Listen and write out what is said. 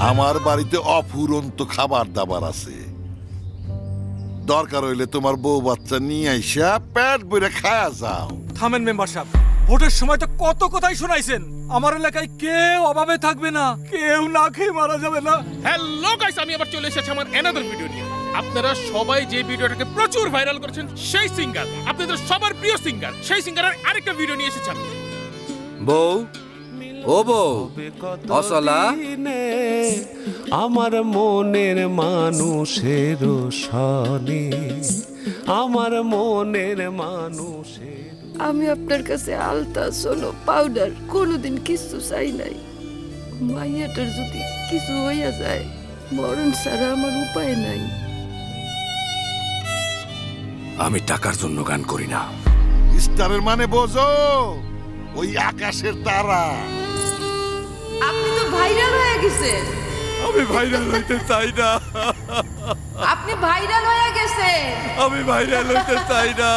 আমার বাড়িতে অফুরন্ত খাবার দাবার আছে, দরকার হইলে তোমার বউ বাচ্চা নিয়ে আইসা পেট ভরে খায়া যাও। থামেন মেম্বার সাহেব, ভোটের সময় তো কত কথাই শোনাইছেন। আমার এলাকায় কেউ অভাবে থাকবে না, কেউ না খেয়ে মারা যাবে না। হ্যালো গাইস, আমি আবার চলে এসেছি আমার অ্যানাদার ভিডিও নিয়ে। আপনারা সবাই যে ভিডিওটাকে প্রচুর ভাইরাল করেছেন, সেই সিঙ্গার, আপনাদের সবার প্রিয় সিঙ্গার, সেই সিঙ্গারের আরেকটা ভিডিও নিয়ে এসেছি আমি। বউ, ও বউ, অসলা, আমার মনের মানুষের সনে, আমার মনের মানুষের। আমি আপনার কাছে আলতা, সোনো, পাউডার কোনোদিন কিছু চাই নাই। মাইয়াটার যদি কিছু হইয়া যায়, মরণ ছাড়া আমার উপায় নাই। আমি টাকার জন্য গান করি না। স্টারের মানে বোঝো, ওই আকাশের তারা। আপনি তো ভাইরাল হয়ে গেছেন। আমি ভাইরাল হইতে চাই না, আপনি ভাইরাল হয়ে গেছেন। আমি ভাইরাল হইতে চাই না।